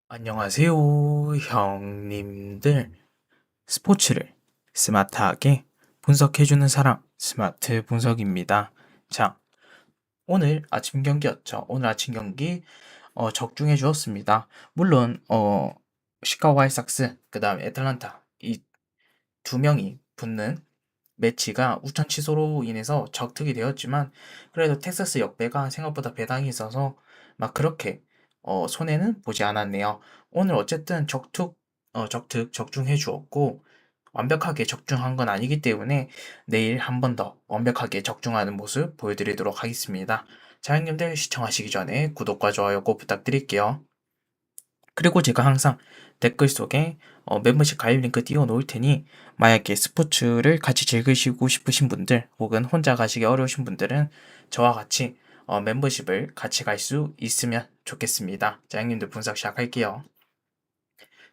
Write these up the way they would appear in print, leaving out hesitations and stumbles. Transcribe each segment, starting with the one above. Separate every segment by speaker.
Speaker 1: 안녕하세요, 형님들. 스포츠를 스마트하게 분석해주는 사람, 스마트 분석입니다. 자, 오늘 아침 경기였죠. 오늘 아침 경기 적중해 주었습니다. 물론 시카고 화이삭스, 그 다음에 애틀란타 이 두 명이 붙는 매치가 우천 취소로 인해서 적특이 되었지만 그래도 텍사스 역배가 생각보다 배당이 있어서 막 그렇게 손해는 보지 않았네요. 오늘 어쨌든 적특 적중해 주었고 완벽하게 적중한 건 아니기 때문에 내일 한 번 더 완벽하게 적중하는 모습 보여드리도록 하겠습니다. 자, 형님들 시청하시기 전에 구독과 좋아요 꼭 부탁드릴게요. 그리고 제가 항상 댓글 속에 멤버십 가입 링크 띄워 놓을 테니 만약에 스포츠를 같이 즐기시고 싶으신 분들 혹은 혼자 가시기 어려우신 분들은 저와 같이 멤버십을 같이 갈 수 있으면 좋겠습니다. 자, 형님들 분석 시작할게요.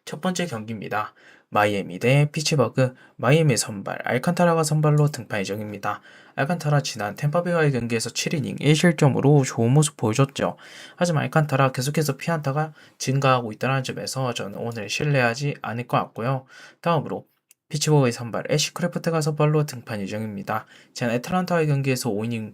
Speaker 1: 첫 번째 경기입니다. 마이애미 대 피츠버그. 마이애미 선발 알칸타라가 선발로 등판 예정입니다. 알칸타라 지난 템파베이와의 경기에서 7이닝 1실점으로 좋은 모습 보여줬죠. 하지만 알칸타라 계속해서 피안타가 증가하고 있다는 점에서 저는 오늘 신뢰하지 않을 것 같고요. 다음으로 피츠버그의 선발 애쉬 크래프트가 선발로 등판 예정입니다. 지난 애틀란타와의 경기에서 5이닝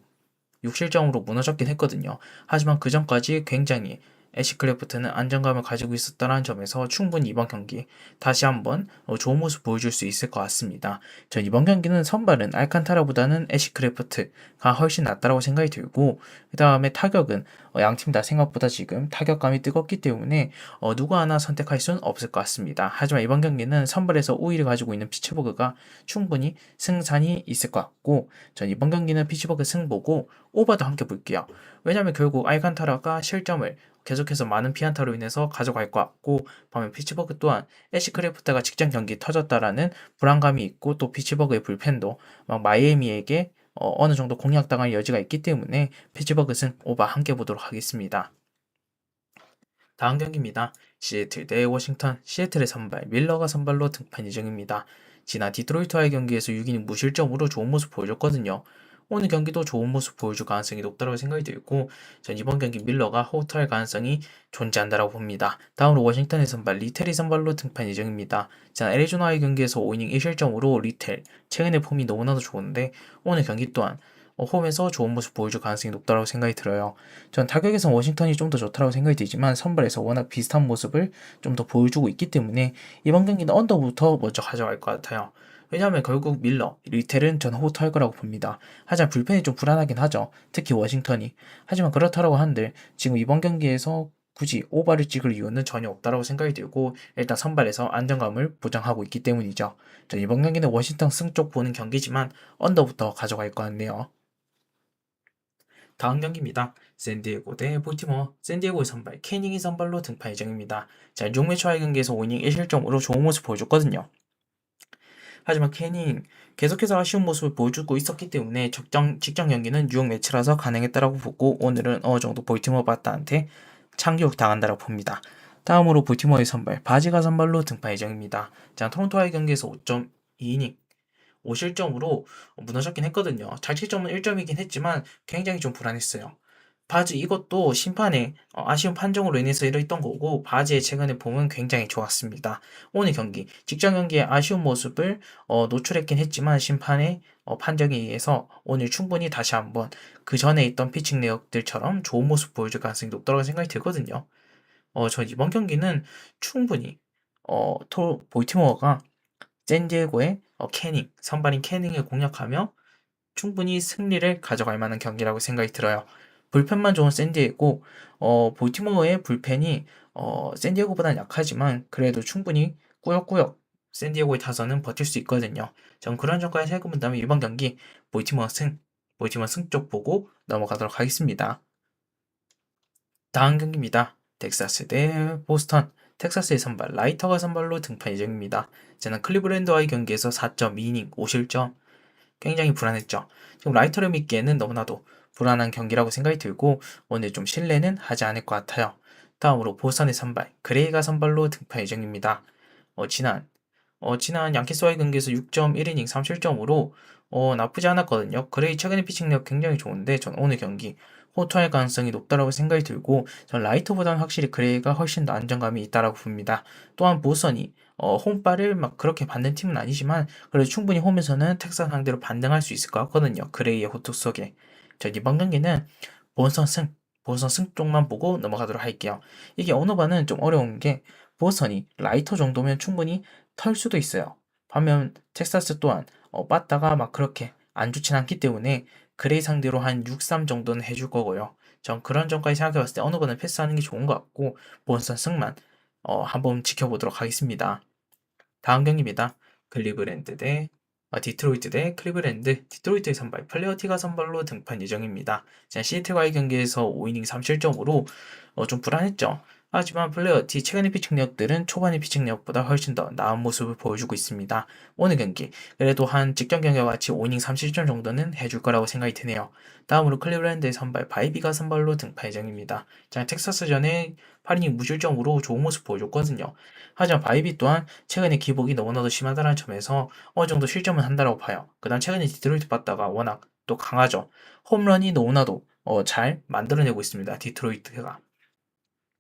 Speaker 1: 6실점으로 무너졌긴 했거든요. 하지만 그 전까지 굉장히 애쉬크래프트는 안정감을 가지고 있었다는 점에서 충분히 이번 경기 다시 한번 좋은 모습 보여줄 수 있을 것 같습니다. 전 이번 경기는 선발은 알칸타라보다는 애쉬크래프트가 훨씬 낫다라고 생각이 들고 그 다음에 타격은 양팀 다 생각보다 지금 타격감이 뜨겁기 때문에 누구 하나 선택할 수는 없을 것 같습니다. 하지만 이번 경기는 선발에서 우위를 가지고 있는 피츠버그가 충분히 승산이 있을 것 같고 전 이번 경기는 피츠버그 승보고 오버도 함께 볼게요. 왜냐면 결국 알칸타라가 실점을 계속해서 많은 피안타로 인해서 가져갈 것 같고 반면 피츠버그 또한 애쉬크래프트가 직전 경기 터졌다라는 불안감이 있고 또 피츠버그의 불펜도 막 마이애미에게 어느 정도 공략당할 여지가 있기 때문에 피츠버그 승 오버 함께 보도록 하겠습니다. 다음 경기입니다. 시애틀 대 워싱턴. 시애틀의 선발 밀러가 선발로 등판 예정입니다. 지난 디트로이트와의 경기에서 6이닝 무실점으로 좋은 모습 보여줬거든요. 오늘 경기도 좋은 모습 보여줄 가능성이 높다고 생각이 들고 전 이번 경기 밀러가 호투할 가능성이 존재한다고 봅니다. 다음으로 워싱턴의 선발 리텔이 선발로 등판 예정입니다. 지난 애리조나와의 경기에서 5이닝 1실점으로 리텔 최근에 폼이 너무나도 좋은데 오늘 경기 또한 홈에서 좋은 모습 보여줄 가능성이 높다고 생각이 들어요. 전 타격에선 워싱턴이 좀 더 좋다고 생각이 들지만 선발에서 워낙 비슷한 모습을 좀 더 보여주고 있기 때문에 이번 경기는 언더부터 먼저 가져갈 것 같아요. 왜냐하면 결국 밀러, 리텔은 전 호투할 거라고 봅니다. 하지만 불펜이 좀 불안하긴 하죠. 특히 워싱턴이. 하지만 그렇다고 한들 지금 이번 경기에서 굳이 오버를 찍을 이유는 전혀 없다고 생각이 들고 일단 선발에서 안정감을 보장하고 있기 때문이죠. 전 이번 경기는 워싱턴 승 쪽 보는 경기지만 언더부터 가져갈 것 같네요. 다음 경기입니다. 샌디에고 대 볼티모어. 샌디에고의 선발 캐닝이 선발로 등판 예정입니다. 자, 6매초와의 경기에서 5이닝 1실점으로 좋은 모습 보여줬거든요. 하지만 캐닝 계속해서 아쉬운 모습을 보여주고 있었기 때문에 직전 경기는 6매치라서 가능했다라고 보고 오늘은 어느 정도 볼티모어 바타한테 참교육 당한다라고 봅니다. 다음으로 볼티모어의 선발 바지가 선발로 등판 예정입니다. 자, 토론토와의 경기에서 5.2이닝 5실점으로 무너졌긴 했거든요. 자책점은 1점이긴 했지만 굉장히 좀 불안했어요. 바지 이것도 심판의 아쉬운 판정으로 인해서 이랬던 거고 바지의 최근의 폼은 굉장히 좋았습니다. 오늘 경기 직전 경기의 아쉬운 모습을 노출했긴 했지만 심판의 판정에 의해서 오늘 충분히 다시 한번 그 전에 있던 피칭 내역들처럼 좋은 모습 보여줄 가능성이 높다고 생각이 들거든요. 저 이번 경기는 충분히 볼티모어가 샌디에고의 캐닝, 선발인 캐닝을 공략하며 충분히 승리를 가져갈 만한 경기라고 생각이 들어요. 불펜만 좋은 샌디에고, 볼티모어의 불펜이 샌디에고보다는 약하지만 그래도 충분히 꾸역꾸역 샌디에고의 타선은 버틸 수 있거든요. 전 그런 점까지 생각해본다면 이번 경기 볼티모어 승 쪽 보고 넘어가도록 하겠습니다. 다음 경기입니다. 텍사스 대 보스턴. 텍사스의 선발 라이터가 선발로 등판 예정입니다. 저는 클리브랜드와의 경기에서 4.2이닝 5실점 굉장히 불안했죠. 지금 라이터를 믿기에는 너무나도 불안한 경기라고 생각이 들고 오늘 좀 신뢰는 하지 않을 것 같아요. 다음으로 보스턴의 선발 그레이가 선발로 등판 예정입니다. 지난 양키스와의 경기에서 6.1이닝 3실점으로 나쁘지 않았거든요. 그레이 최근에 피칭력 굉장히 좋은데 전 오늘 경기 호투할 가능성이 높다라고 생각이 들고 전 라이터보다는 확실히 그레이가 훨씬 더 안정감이 있다라고 봅니다. 또한 보선이 홈발을 막 그렇게 받는 팀은 아니지만 그래도 충분히 홈에서는 텍사스 상대로 반등할 수 있을 것 같거든요. 그레이의 호투 속에. 자, 이번 경기는 본선 승, 본선 승 쪽만 보고 넘어가도록 할게요. 이게 어느 바는 좀 어려운 게 보선이 라이터 정도면 충분히 털 수도 있어요. 반면 텍사스 또한 빠따가 막 그렇게 안 좋진 않기 때문에 그레이 상대로 한 6-3 정도는 해줄 거고요. 전 그런 점까지 생각해봤을 때 어느 거는 패스하는 게 좋은 것 같고 본선 승만 한번 지켜보도록 하겠습니다. 다음 경기입니다. 클리브랜드 대 디트로이트 대 클리브랜드. 디트로이트의 선발 플레어티가 선발로 등판 예정입니다. 시애틀과의 경기에서 5이닝 3실점으로 좀 불안했죠. 하지만 플레어티 최근의 피칭력들은 초반의 피칭력보다 훨씬 더 나은 모습을 보여주고 있습니다. 오늘 경기 그래도 한 직전 경기와 같이 5이닝 3실점 정도는 해줄 거라고 생각이 드네요. 다음으로 클리브랜드의 선발 바이비가 선발로 등판 예정입니다. 텍사스전에 8이닝 무실점으로 좋은 모습 보여줬거든요. 하지만 바이비 또한 최근에 기복이 너무나도 심하다는 점에서 어느 정도 실점은 한다라고 봐요. 그다음 최근에 디트로이트 봤다가 워낙 또 강하죠. 홈런이 너무나도 잘 만들어내고 있습니다.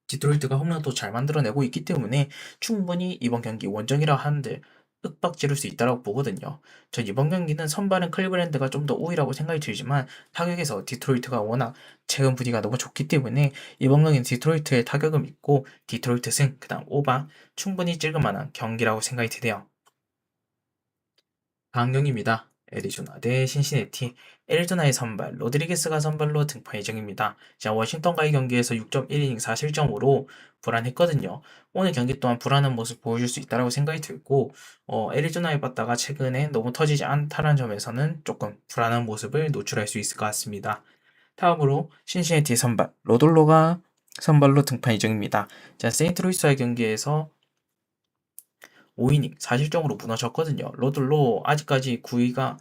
Speaker 1: 디트로이트가 홈런도 잘 만들어내고 있기 때문에 충분히 이번 경기 원정이라 한들 윽박 지를 수 있다고 보거든요. 전 이번 경기는 선발은 클리브랜드가 좀 더 우위라고 생각이 들지만 타격에서 디트로이트가 워낙 최근 분위기가 너무 좋기 때문에 이번 경기는 디트로이트의 타격을 믿고 디트로이트 승, 그다음 오바 충분히 찍을 만한 경기라고 생각이 드네요. 강경입니다. 애리조나 대 신시내티. 애리조나의 선발 로드리게스가 선발로 등판 예정입니다. 워싱턴과의 경기에서 6.1이닝 4실점으로 불안했거든요. 오늘 경기 또한 불안한 모습 보여줄 수 있다고 생각이 들고 애리조나에 봤다가 최근에 너무 터지지 않다는 점에서는 조금 불안한 모습을 노출할 수 있을 것 같습니다. 다음으로 신시내티 선발 로돌로가 선발로 등판 예정입니다. 세인트루이스와의 경기에서 5이닝 4실점으로 무너졌거든요. 로들로 아직까지 구위가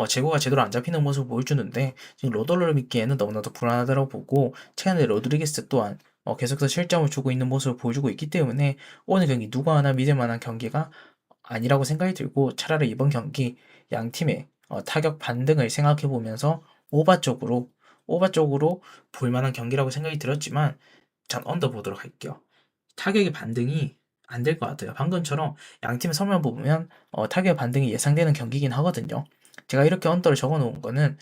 Speaker 1: 제구가 제대로 안 잡히는 모습을 보여주는데 지금 로들로를 믿기에는 너무나도 불안하다고 보고 최근에 로드리게스 또한 계속해서 실점을 주고 있는 모습을 보여주고 있기 때문에 오늘 경기 누가 하나 믿을 만한 경기가 아니라고 생각이 들고 차라리 이번 경기 양 팀의 타격 반등을 생각해 보면서 오바 쪽으로 볼 만한 경기라고 생각이 들었지만 전 언더 보도록 할게요. 타격의 반등이 안 될 것 같아요. 방금처럼 양팀 성면 보면 타격 반등이 예상되는 경기긴 하거든요. 제가 이렇게 언더를 적어 놓은 거는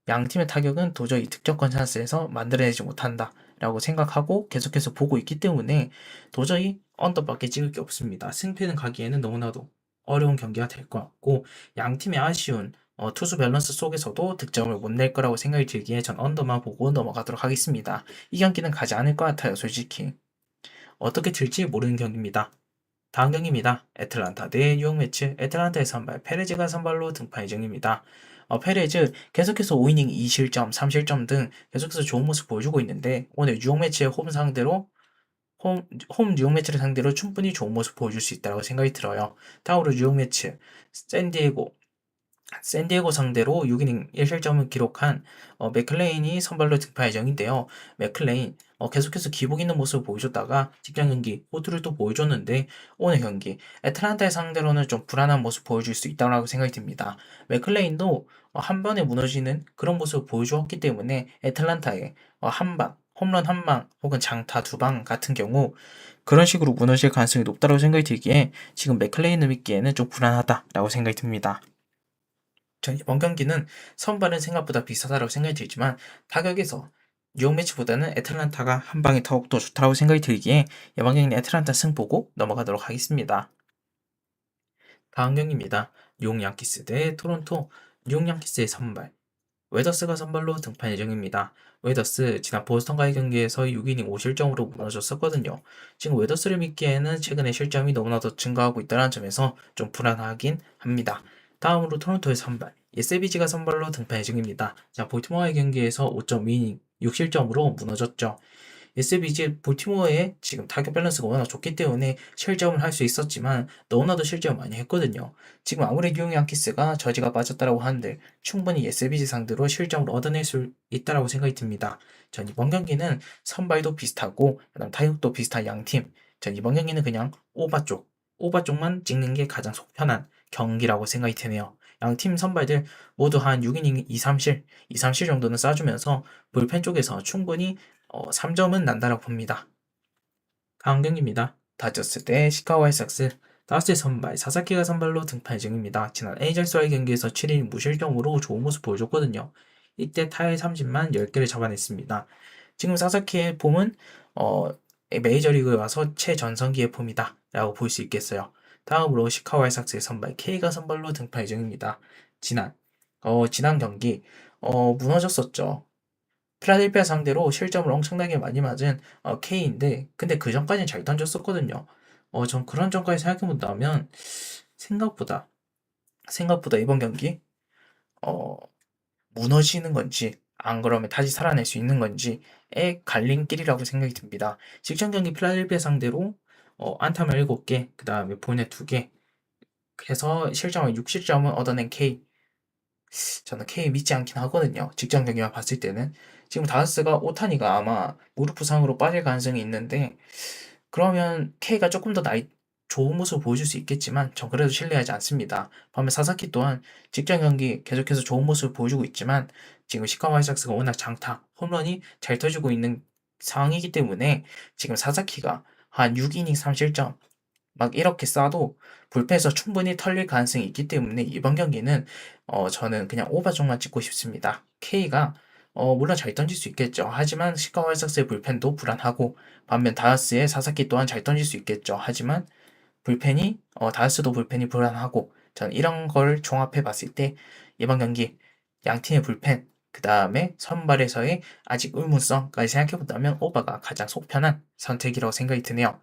Speaker 1: 양팀의 타격은 도저히 득점권 찬스에서 만들어내지 못한다 라고 생각하고 계속해서 보고 있기 때문에 도저히 언더밖에 찍을 게 없습니다. 승패는 가기에는 너무나도 어려운 경기가 될 것 같고 양팀의 아쉬운 투수 밸런스 속에서도 득점을 못 낼 거라고 생각이 들기에 전 언더만 보고 넘어가도록 하겠습니다. 이 경기는 가지 않을 것 같아요, 솔직히. 어떻게 될지 모르는 경기입니다. 다음 경기입니다. 애틀란타 대 뉴욕 매츠. 애틀란타의 선발 페레즈가 선발로 등판 예정입니다. 페레즈 계속해서 5이닝 2실점, 3실점 등 계속해서 좋은 모습 보여주고 있는데 오늘 뉴욕 매치의 홈 뉴욕 매치를 상대로 충분히 좋은 모습 보여줄 수 있다고 생각이 들어요. 다음으로 뉴욕 매치 샌디에고 상대로 6이닝 1실점을 기록한 맥클레인이 선발로 등판 예정인데요. 맥클레인 계속해서 기복 있는 모습을 보여줬다가 직전 경기 호투를 또 보여줬는데 오늘 경기 애틀란타의 상대로는 좀 불안한 모습 보여줄 수 있다고 생각이 듭니다. 맥클레인도 한 번에 무너지는 그런 모습을 보여주었기 때문에 애틀란타의 한 방, 홈런 한 방 혹은 장타 두 방 같은 경우 그런 식으로 무너질 가능성이 높다고 생각이 들기에 지금 맥클레인을 믿기에는 좀 불안하다라고 생각이 듭니다. 전 이번 경기는 선발은 생각보다 비슷하다고 생각이 들지만 타격에서 뉴욕 매치보다는 애틀란타가 한 방에 더욱더 좋다고 생각이 들기에 이번 경기는 애틀란타 승 보고 넘어가도록 하겠습니다. 다음 경기입니다. 뉴욕 양키스 대 토론토. 뉴욕 양키스의 선발 웨더스가 선발로 등판 예정입니다. 웨더스 지난 보스턴과의 경기에서 6이닝 5실점으로 무너졌었거든요. 지금 웨더스를 믿기에는 최근에 실점이 너무나도 증가하고 있다는 점에서 좀 불안하긴 합니다. 다음으로 토론토의 선발 예세비지가 선발로 등판 예정입니다. 볼티모어의 경기에서 5.2이닝 6실점으로 무너졌죠. SBG 볼티모어의 지금 타격 밸런스가 워낙 좋기 때문에 실점을 할 수 있었지만 너무나도 실점을 많이 했거든요. 지금 아무리 뉴욕 양키스가 저지가 빠졌다라고 하는데 충분히 SBG 상대로 실점을 얻어낼 수 있다라고 생각이 듭니다. 전 이번 경기는 선발도 비슷하고 그다음 타격도 비슷한 양팀. 전 이번 경기는 그냥 오바 쪽만 찍는 게 가장 속 편한 경기라고 생각이 드네요. 양팀 선발들 모두 한 6이닝 2, 3실, 2, 3실 정도는 쏴주면서 불펜 쪽에서 충분히 3점은 난다라고 봅니다. 다음 경기입니다. 다저스 대 시카고 화이트삭스. 다저스의 선발 사사키가 선발로 등판 예정입니다. 지난 에이절스와의 경기에서 7이닝 무실점으로 좋은 모습 보여줬거든요. 이때 타율 삼진만 10개를 잡아냈습니다. 지금 사사키의 폼은 어, 메이저리그에 와서 최전성기의 폼이다 라고 볼 수 있겠어요. 다음으로 시카고 화이트삭스의 선발 K가 선발로 등판 예정입니다. 지난 경기 무너졌었죠. 필라델피아 상대로 실점을 엄청나게 많이 맞은 K인데 근데 그 전까지는 잘 던졌었거든요. 전 그런 점까지 생각해 본다면 생각보다 이번 경기 어, 무너지는 건지 안 그러면 다시 살아낼 수 있는 건지의 갈림길이라고 생각이 듭니다. 직전 경기 필라델피아 상대로 안타만 7개, 그 다음에 볼넷 2개 해서 실점을 6실점을 얻어낸 K. 저는 K 믿지 않긴 하거든요. 직전 경기만 봤을 때는. 지금 다저스가 오타니가 아마 무릎 부상으로 빠질 가능성이 있는데 그러면 K가 조금 더 좋은 모습을 보여줄 수 있겠지만 전 그래도 신뢰하지 않습니다. 반면 사사키 또한 직전 경기 계속해서 좋은 모습을 보여주고 있지만 지금 시카고 화이트삭스가 워낙 장타, 홈런이 잘 터지고 있는 상황이기 때문에 지금 사사키가 한 6이닝 3실점 막 이렇게 쏴도 불펜에서 충분히 털릴 가능성이 있기 때문에 이번 경기는 저는 그냥 오버 쪽만 찍고 싶습니다. K가 물론 잘 던질 수 있겠죠. 하지만 시카고 화이트삭스의 불펜도 불안하고 반면 다저스의 사사키 또한 잘 던질 수 있겠죠. 하지만 다저스도 불펜이 불안하고 저는 이런 걸 종합해 봤을 때 이번 경기 양팀의 불펜 그 다음에 선발에서의 아직 의문성까지 생각해 본다면 오버가 가장 속 편한 선택이라고 생각이 드네요.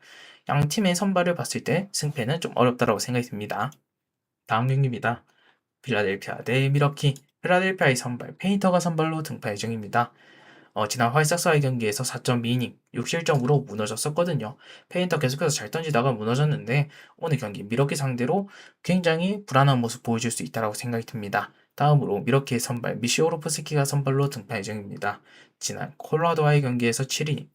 Speaker 1: 양 팀의 선발을 봤을 때 승패는 좀 어렵다고 생각이 듭니다. 다음 경기입니다. 필라델피아 대 미러키. 필라델피아의 선발 페인터가 선발로 등판 예정입니다. 지난 화이트삭스와의 경기에서 4.2이닝 6실점으로 무너졌었거든요. 페인터 계속해서 잘 던지다가 무너졌는데 오늘 경기 미러키 상대로 굉장히 불안한 모습 보여줄 수 있다고 생각이 듭니다. 다음으로 미러키의 선발 미시오로프스키가 선발로 등판 예정입니다. 지난 콜로라도와의 경기에서 7이닝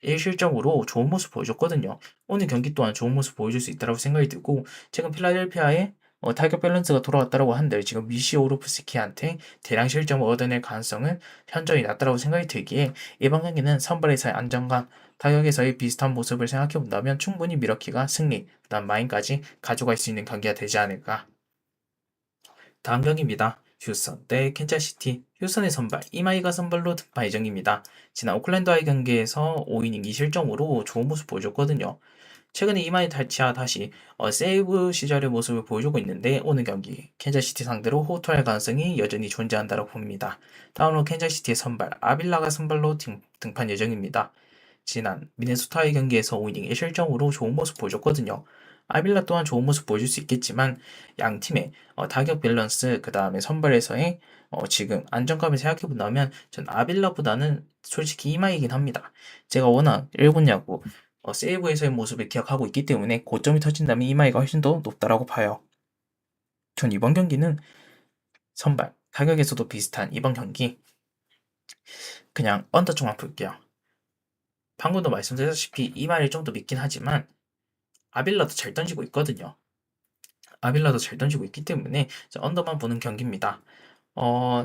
Speaker 1: 1실점으로 좋은 모습 보여줬거든요. 오늘 경기 또한 좋은 모습 보여줄 수 있다고 생각이 들고 지금 필라델피아의 타격 밸런스가 돌아왔다고 한들 지금 미시 오르프스키한테 대량 실점을 얻어낼 가능성은 현저히 낮다고 생각이 들기에 이번 경기는 선발에서의 안정감, 타격에서의 비슷한 모습을 생각해 본다면 충분히 미러키가 승리, 그다음 마인까지 가져갈 수 있는 경기가 되지 않을까. 다음 경기입니다. 휴스턴 대 캔자시티. 휴스턴의 선발 이마이가 선발로 등판 예정입니다. 지난 오클랜드와의 경기에서 5이닝 2실점으로 좋은 모습 보여줬거든요. 최근에 이마이 탈치아 다시 세이브 시절의 모습을 보여주고 있는데 오늘 경기 캔자시티 상대로 호투할 가능성이 여전히 존재한다고 봅니다. 다음으로 캔자시티의 선발 아빌라가 선발로 등판 예정입니다. 지난 미네소타의 경기에서 5이닝 1실점으로 좋은 모습 보여줬거든요. 아빌라 또한 좋은 모습 보여줄 수 있겠지만 양 팀의 타격 밸런스 그 다음에 선발에서의 지금 안정감을 생각해 본다면 전 아빌라보다는 솔직히 이마이긴 합니다. 제가 워낙 일본 야구 세이브에서의 모습을 기억하고 있기 때문에 고점이 터진다면 이마이가 훨씬 더 높다라고 봐요. 전 이번 경기는 선발 타격에서도 비슷한 이번 경기 그냥 언더 쪽만 볼게요. 방금도 말씀드렸다시피 이마이를 좀 더 믿긴 하지만 아빌라도 잘 던지고 있거든요. 아빌라도 잘 던지고 있기 때문에 언더만 보는 경기입니다.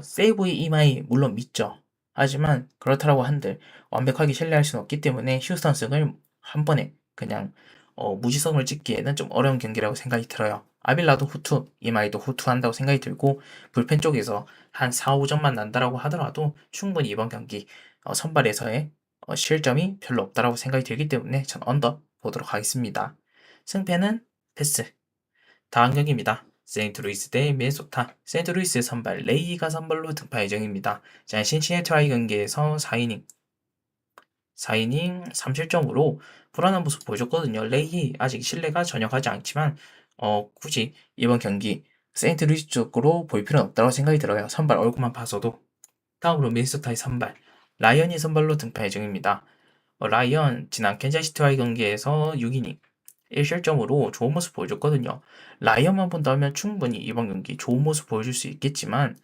Speaker 1: 세이브의 이마이 물론 믿죠. 하지만 그렇다고 한들 완벽하게 신뢰할 수는 없기 때문에 휴스턴 승을 한 번에 그냥 무지성을 찍기에는 좀 어려운 경기라고 생각이 들어요. 아빌라도 후투, 이마이도 후투한다고 생각이 들고 불펜 쪽에서 한 4, 5점만 난다라고 하더라도 충분히 이번 경기 선발에서의 실점이 별로 없다라고 생각이 들기 때문에 전 언더 보도록 하겠습니다. 승패는 패스. 다음 경기입니다. 세인트루이스 대 미네소타. 세인트루이스의 선발 레이가 선발로 등판 예정입니다. 지난 신시내티와의 경기에서 4이닝 3실점으로 불안한 모습 보여줬거든요. 레이 아직 신뢰가 전혀 가지 않지만 굳이 이번 경기 세인트루이스 쪽으로 볼 필요는 없다고 생각이 들어요. 선발 얼굴만 봐서도. 다음으로 미네소타의 선발 라이언이 선발로 등판 예정입니다. 라이언 지난 캔자시티와의 경기에서 6이닝 1실점으로 좋은 모습 보여줬거든요. 라이언만 본다면 충분히 이번 경기 좋은 모습 보여줄 수 있겠지만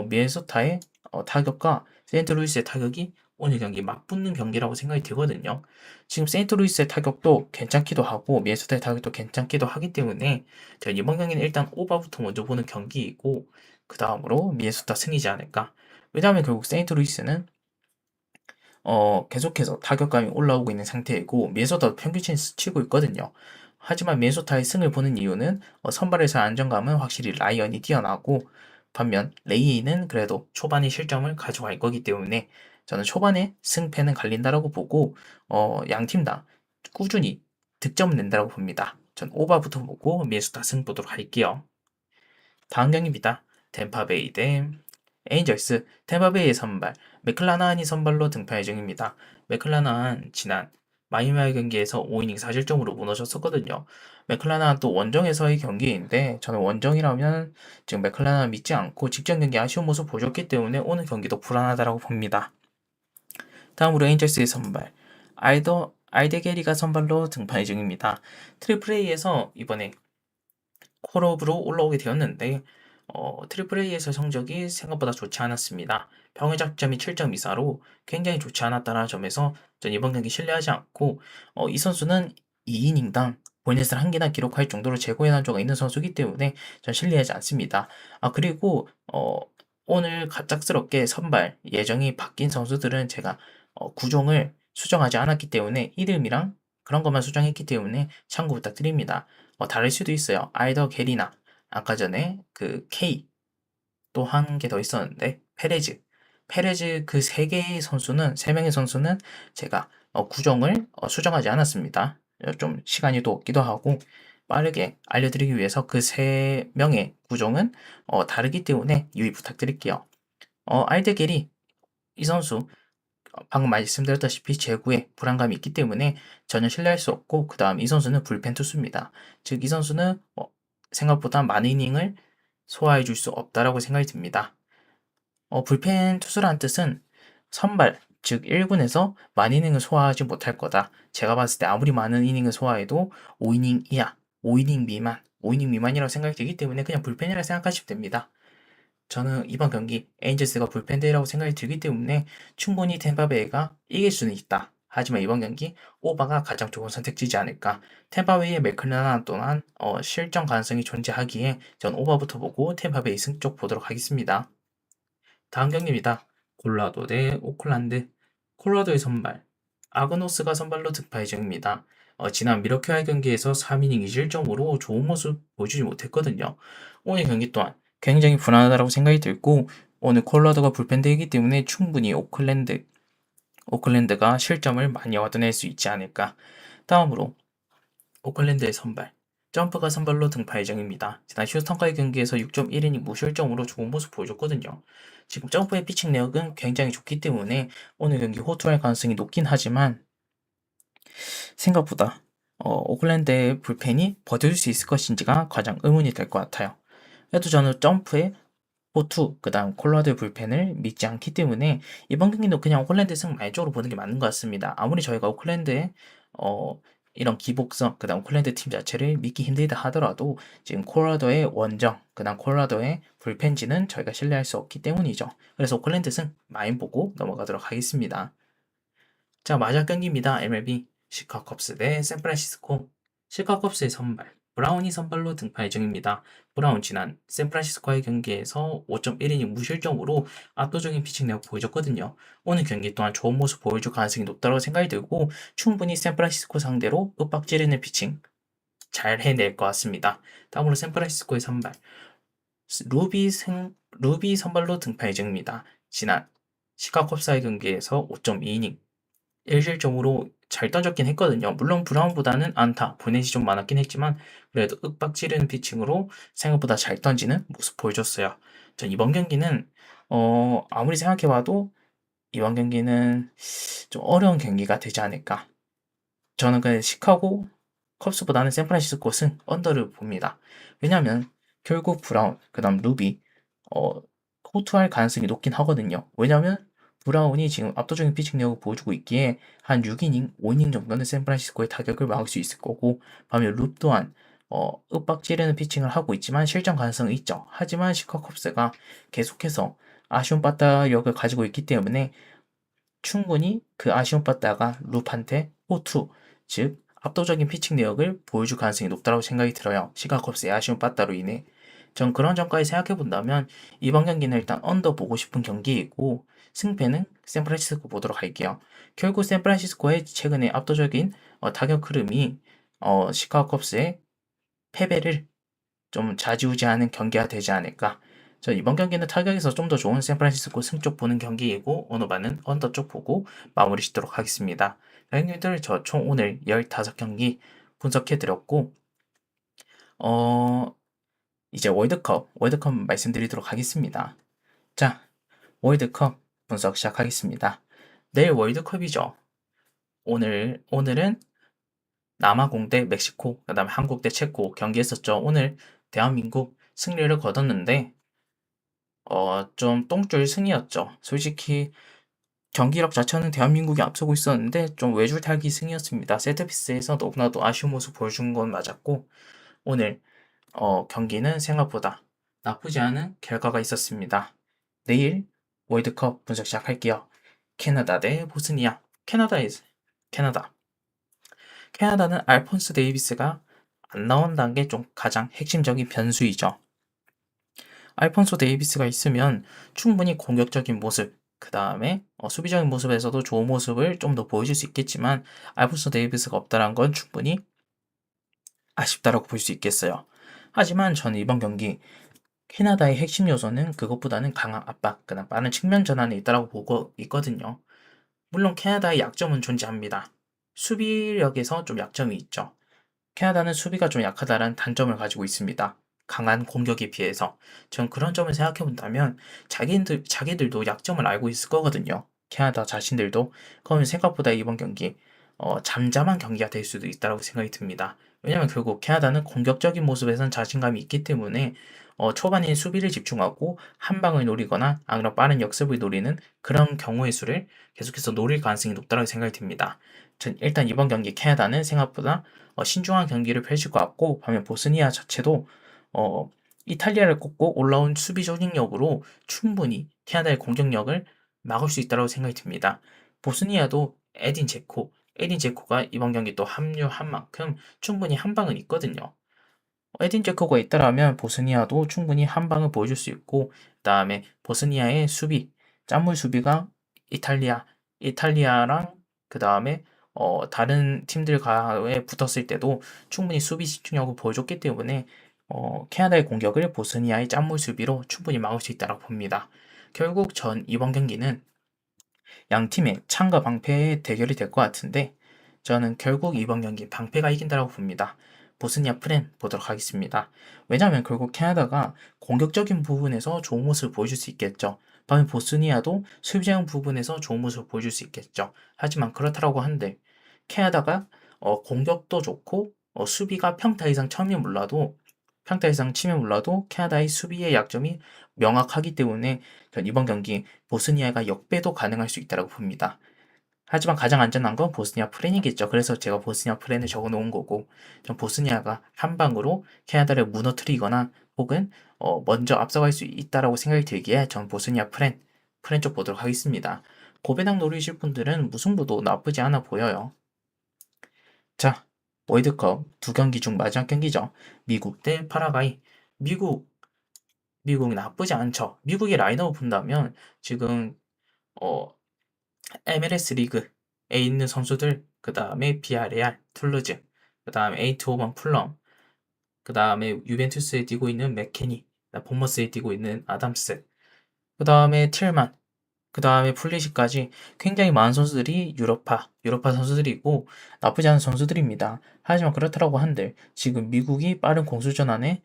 Speaker 1: 미네소타의 타격과 세인트루이스의 타격이 오늘 경기 맞붙는 경기라고 생각이 들거든요. 지금 세인트루이스의 타격도 괜찮기도 하고 미네소타의 타격도 괜찮기도 하기 때문에 제가 이번 경기는 일단 오버부터 먼저 보는 경기이고 그 다음으로 미네소타 승이지 않을까. 왜냐하면 결국 세인트루이스는 계속해서 타격감이 올라오고 있는 상태이고 미네소타도 평균치는 스치고 있거든요. 하지만 미네소타의 승을 보는 이유는 선발에서 안정감은 확실히 라이언이 뛰어나고 반면 레이는 그래도 초반에 실점을 가져갈 거기 때문에 저는 초반에 승패는 갈린다라고 보고 양 팀 다 꾸준히 득점을 낸다라고 봅니다. 전 오바부터 보고 미네소타 승 보도록 할게요. 다음 경기입니다. 템파베이 대 에인절스. 템파베이의 선발 맥클라나한이 선발로 등판 예정입니다. 맥클라나한 지난 마이애미 경기에서 5이닝 4실점으로 무너졌었거든요. 맥클라나한 또 원정에서의 경기인데 저는 원정이라면 지금 맥클라나한 믿지 않고 직전 경기 아쉬운 모습 보여줬기 때문에 오늘 경기도 불안하다라고 봅니다. 다음으로 에인절스의 선발 알데게리가 선발로 등판 예정입니다. 트리플 A에서 이번에 콜업으로 올라오게 되었는데 트리플 A에서 성적이 생각보다 좋지 않았습니다. 평균 작점이 7.24로 굉장히 좋지 않았다는 점에서 전 이번 경기 신뢰하지 않고 이 선수는 2이닝당 볼넷을 한 개나 기록할 정도로 제고의 난조가 있는 선수이기 때문에 전 신뢰하지 않습니다. 그리고 오늘 갑작스럽게 선발 예정이 바뀐 선수들은 제가 구종을 수정하지 않았기 때문에 이름이랑 그런 것만 수정했기 때문에 참고 부탁드립니다. 다를 수도 있어요. 아이더 게리나 아까 전에 그 K 또 한 개 더 있었는데 페레즈 그 세 개의 선수는 세 명의 선수는 제가 구종을 수정하지 않았습니다. 좀 시간이 또 없기도 하고 빠르게 알려드리기 위해서 그 세 명의 구종은 다르기 때문에 유의 부탁드릴게요. 알드 게리 이 선수 방금 말씀드렸다시피 제구에 불안감이 있기 때문에 전혀 신뢰할 수 없고 그 다음 이 선수는 불펜 투수입니다. 즉 이 선수는 생각보다 많은 이닝을 소화해 줄 수 없다라고 생각이 듭니다. 불펜 투수라는 뜻은 선발, 즉 1군에서 많은 이닝을 소화하지 못할 거다. 제가 봤을 때 아무리 많은 이닝을 소화해도 5이닝 이하, 5이닝 미만, 5이닝 미만이라고 생각이 들기 때문에 그냥 불펜이라고 생각하시면 됩니다. 저는 이번 경기 에인절스가 불펜데이라고 생각이 들기 때문에 충분히 템파베이가 이길 수는 있다. 하지만 이번 경기 오바가 가장 좋은 선택지지 않을까. 템파베이의 맥클라난 또한 실점 가능성이 존재하기에 전 오바부터 보고 템파베이 승쪽 보도록 하겠습니다. 다음 경기입니다. 콜라도 대 오클랜드. 콜라도의 선발 아그노스가 선발로 득파 예정입니다. 지난 미러큐아의 경기에서 3이닝 2실점으로 좋은 모습 보여주지 못했거든요. 오늘 경기 또한 굉장히 불안하다고 생각이 들고 오늘 콜라도가 불펜되기 때문에 충분히 오클랜드가 실점을 많이 얻어낼 수 있지 않을까. 다음으로 오클랜드의 선발 점프가 선발로 등판 예정입니다. 지난 휴스턴과의 경기에서 6.1이닝 무실점으로 좋은 모습 보여줬거든요. 지금 점프의 피칭 내역은 굉장히 좋기 때문에 오늘 경기 호투할 가능성이 높긴 하지만 생각보다 오클랜드의 불펜이 버텨줄 수 있을 것인지가 가장 의문이 될 것 같아요. 그래도 저는 점프의 호투, 그 다음 콜라드의 불펜을 믿지 않기 때문에 이번 경기도 그냥 오클랜드 승 말쪽으로 보는 게 맞는 것 같습니다. 아무리 저희가 오클랜드의 이런 기복성, 그 다음 오클랜드 팀 자체를 믿기 힘들다 하더라도 지금 콜라도의 원정, 그 다음 콜라도의 불펜지는 저희가 신뢰할 수 없기 때문이죠. 그래서 오클랜드 승 많이 보고 넘어가도록 하겠습니다. 자, 마지막 경기입니다. MLB 시카고 컵스 대 샌프란시스코. 시카고 컵스의 선발 브라운이 선발로 등판 예정입니다. 브라운 지난 샌프란시스코의 경기에서 5.1이닝 무실점으로 압도적인 피칭 내역 보여줬거든요. 오늘 경기 또한 좋은 모습 보여줄 가능성이 높다고 생각이 들고 충분히 샌프란시스코 상대로 윽박지르는 피칭 잘 해낼 것 같습니다. 다음으로 샌프란시스코의 선발 루비 선발로 등판 예정입니다. 지난 시카고 컵스의 경기에서 5.2이닝 1실점으로 잘 던졌긴 했거든요. 물론 브라운보다는 안타, 볼넷이 좀 많았긴 했지만 그래도 윽박지르는 피칭으로 생각보다 잘 던지는 모습 보여줬어요. 전 이번 경기는 아무리 생각해봐도 이번 경기는 좀 어려운 경기가 되지 않을까. 저는 그 시카고 컵스보다는 샌프란시스코 승 언더를 봅니다. 왜냐하면 결국 브라운, 그다음 루비 호투할 가능성이 높긴 하거든요. 왜냐하면 브라운이 지금 압도적인 피칭력을 보여주고 있기에 한 6이닝, 5이닝 정도는 샌프란시스코의 타격을 막을 수 있을 거고 반면 룹 또한 윽박지르는 피칭을 하고 있지만 실점 가능성이 있죠. 하지만 시카고 컵스가 계속해서 아쉬운 빠따력을 가지고 있기 때문에 충분히 그 아쉬운 빠따가 룹한테 호투, 즉 압도적인 피칭 내역을 보여줄 가능성이 높다고 생각이 들어요. 시카컵스의 아쉬운 빠따로 인해. 전 그런 점까지 생각해 본다면 이번 경기는 일단 언더 보고 싶은 경기이고 승패는 샌프란시스코 보도록 할게요. 결국 샌프란시스코의 최근에 압도적인 타격 흐름이 시카고컵스의 패배를 좀 좌지우지하는 경기가 되지 않을까. 저 이번 경기는 타격에서 좀 더 좋은 샌프란시스코 승 쪽 보는 경기이고 오너바는 언더 쪽 보고 마무리 짓도록 하겠습니다. 형님들 저 총 오늘 15경기 분석해 드렸고 어 이제 월드컵 말씀드리도록 하겠습니다. 자, 월드컵 분석 시작하겠습니다. 내일 월드컵이죠. 오늘은 남아공 대 멕시코, 그다음에 한국 대 체코 경기했었죠. 오늘 대한민국 승리를 거뒀는데 좀 똥줄 승이었죠. 솔직히 경기력 자체는 대한민국이 앞서고 있었는데 좀 외줄타기 승이었습니다. 세트피스에서 너무나도 아쉬운 모습 보여준 건 맞았고 오늘 경기는 생각보다 나쁘지 않은 결과가 있었습니다. 내일 월드컵 분석 시작할게요. 캐나다 대 보스니아. 캐나다. 캐나다는 알폰스 데이비스가 안 나온다는 게 좀 가장 핵심적인 변수이죠. 알폰소 데이비스가 있으면 충분히 공격적인 모습, 그 다음에 수비적인 모습에서도 좋은 모습을 좀 더 보여줄 수 있겠지만 알폰소 데이비스가 없다는 건 충분히 아쉽다라고 볼 수 있겠어요. 하지만 저는 이번 경기 캐나다의 핵심 요소는 그것보다는 강한 압박, 그다음 빠른 측면 전환에 있다라고 보고 있거든요. 물론 캐나다의 약점은 존재합니다. 수비력에서 좀 약점이 있죠. 캐나다는 수비가 좀 약하다는 단점을 가지고 있습니다. 강한 공격에 비해서. 전 그런 점을 생각해 본다면 자기들도 약점을 알고 있을 거거든요. 캐나다 자신들도. 그러면 생각보다 이번 경기 잠잠한 경기가 될 수도 있다고 생각이 듭니다. 왜냐면 결국 캐나다는 공격적인 모습에선 자신감이 있기 때문에 초반에 수비를 집중하고 한 방을 노리거나 아니면 빠른 역습을 노리는 그런 경우의 수를 계속해서 노릴 가능성이 높다고 생각이 듭니다. 전 일단 이번 경기 캐나다는 생각보다 신중한 경기를 펼칠 것 같고 반면 보스니아 자체도 어, 이탈리아를 꺾고 올라온 수비 조직력으로 충분히 캐나다의 공격력을 막을 수 있다고 생각이 듭니다. 보스니아도 에딘 제코가 이번 경기 또 합류한 만큼 충분히 한 방은 있거든요. 에딘 제코가 있다라면 보스니아도 충분히 한 방을 보여줄 수 있고 그다음에 보스니아의 수비, 짠물 수비가 이탈리아랑 그다음에 다른 팀들과의 붙었을 때도 충분히 수비 집중력을 보여줬기 때문에 캐나다의 공격을 보스니아의 짠물 수비로 충분히 막을 수 있다고 봅니다. 결국 전 이번 경기는 양 팀의 창과 방패의 대결이 될 것 같은데 저는 결국 이번 경기 방패가 이긴다고 봅니다. 보스니아 프렌 보도록 하겠습니다. 왜냐하면 결국 캐나다가 공격적인 부분에서 좋은 모습을 보여줄 수 있겠죠. 반면 보스니아도 수비적 부분에서 좋은 모습을 보여줄 수 있겠죠. 하지만 그렇다고 한들 캐나다가 공격도 좋고 수비가 평타 이상 치면 몰라도 캐나다의 수비의 약점이 명확하기 때문에 이번 경기 보스니아가 역배도 가능할 수 있다고 봅니다. 하지만 가장 안전한 건 보스니아 프렌이겠죠. 그래서 제가 보스니아 프렌을 적어 놓은 거고, 전 보스니아가 한 방으로 캐나다를 무너뜨리거나 혹은 먼저 앞서갈 수 있다라고 생각이 들기에 전 보스니아 프렌 쪽 보도록 하겠습니다. 고배당 노리실 분들은 무승부도 나쁘지 않아 보여요. 자, 월드컵 두 경기 중 마지막 경기죠. 미국 대 파라과이. 미국, 미국이 나쁘지 않죠. 미국의 라인업을 본다면 지금 어, MLS 리그에 있는 선수들, 그 다음에 비아레알, 툴루즈, 그 다음에 에이트호반 풀럼, 그 다음에 유벤투스에 뛰고 있는 맥케니, 본머스에 뛰고 있는 아담스, 그 다음에 틸만, 그 다음에 플리시까지 굉장히 많은 선수들이 유럽파 선수들이고 나쁘지 않은 선수들입니다. 하지만 그렇다고 한들 지금 미국이 빠른 공수전환에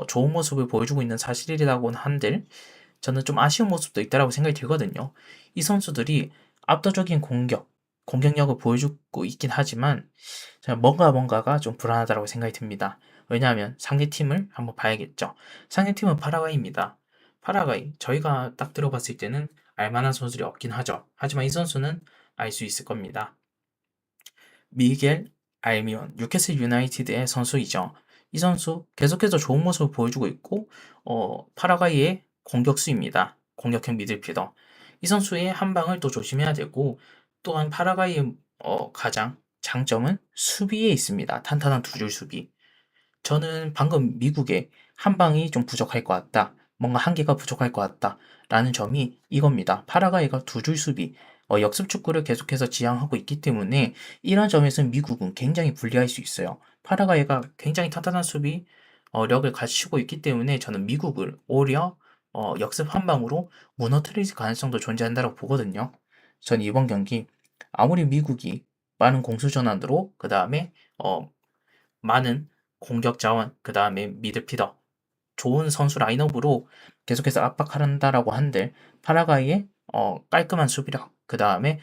Speaker 1: 좋은 모습을 보여주고 있는 사실이라고 한들 저는 좀 아쉬운 모습도 있다라고 생각이 들거든요. 이 선수들이 압도적인 공격력을 보여주고 있긴 하지만 저는 뭔가가 좀 불안하다고 생각이 듭니다. 왜냐하면 상대팀을 한번 봐야겠죠. 상대팀은 파라과이입니다. 파라과이, 저희가 딱 들어봤을 때는 알만한 선수들이 없긴 하죠. 하지만 이 선수는 알 수 있을 겁니다. 미겔 알미온, 뉴캐슬 유나이티드의 선수이죠. 이 선수 계속해서 좋은 모습을 보여주고 있고 파라과이의 공격수입니다. 공격형 미들필더. 이 선수의 한 방을 또 조심해야 되고, 또한 파라과이의 가장 장점은 수비에 있습니다. 탄탄한 두 줄 수비. 저는 방금 미국의 한 방이 좀 부족할 것 같다. 뭔가 한계가 부족할 것 같다. 라는 점이 이겁니다. 파라과이가 두 줄 수비, 역습 축구를 계속해서 지향하고 있기 때문에 이런 점에서는 미국은 굉장히 불리할 수 있어요. 파라과이가 굉장히 탄탄한 수비 력을 갖추고 있기 때문에 저는 미국을 오히려 역습 한 방으로 무너뜨릴 가능성도 존재한다고 보거든요. 전 이번 경기 아무리 미국이 빠른 공수 전환으로 그 다음에 많은 공격 자원, 그 다음에 미드필더, 좋은 선수 라인업으로 계속해서 압박한다라고 한들 파라과이의 깔끔한 수비력, 그 다음에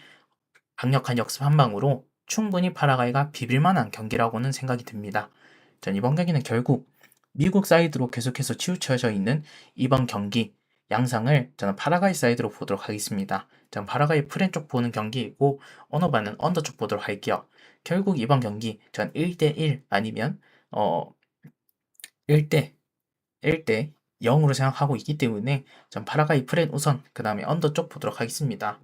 Speaker 1: 강력한 역습 한 방으로 충분히 파라과이가 비빌 만한 경기라고는 생각이 듭니다. 전 이번 경기는 결국 미국 사이드로 계속해서 치우쳐져 있는 이번 경기 양상을 저는 파라과이 사이드로 보도록 하겠습니다. 전 파라과이 프렌 쪽 보는 경기이고 언어반은 언더 쪽 보도록 할게요. 결국 이번 경기 전 1대1 아니면 1대 1대 0으로 생각하고 있기 때문에 전 파라과이 프렌 우선 그 다음에 언더 쪽 보도록 하겠습니다.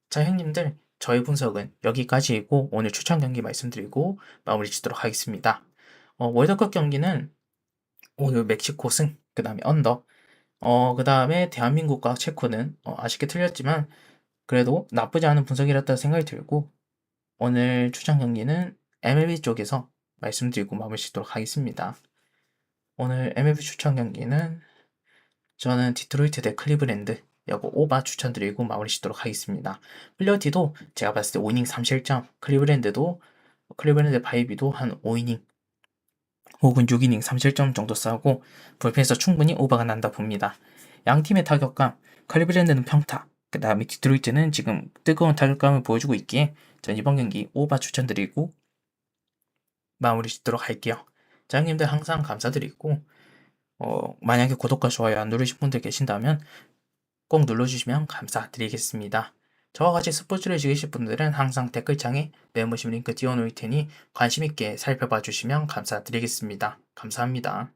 Speaker 1: 자 형님들 저의 분석은 여기까지이고 오늘 추천 경기 말씀드리고 마무리 짓도록 하겠습니다. 월드컵 경기는 오늘 멕시코 승, 그 다음에 언더, 그 다음에 대한민국과 체코는 아쉽게 틀렸지만 그래도 나쁘지 않은 분석이었다고 생각이 들고 오늘 추천 경기는 MLB 쪽에서 말씀드리고 마무리 짓도록 하겠습니다. 오늘 MLB 추천 경기는 저는 디트로이트 대 클리브랜드 야구 오바 추천드리고 마무리 짓도록 하겠습니다. 플레어티도 제가 봤을 때 5이닝 3실점, 클리브랜드 바이비도 한 5이닝 혹은 6이닝 3실점 정도 싸우고 불펜에서 충분히 오버가 난다 봅니다. 양 팀의 타격감, 클리브랜드는 평타, 그 다음에 디트로이트는 지금 뜨거운 타격감을 보여주고 있기에 전 이번 경기 오바 추천드리고 마무리 짓도록 할게요. 자, 형님들 항상 감사드리고 만약에 구독과 좋아요 안 누르신 분들 계신다면 꼭 눌러주시면 감사드리겠습니다. 저와 같이 스포츠를 즐기실 분들은 항상 댓글창에 멤버십 링크 띄워놓을 테니 관심있게 살펴봐 주시면 감사드리겠습니다. 감사합니다.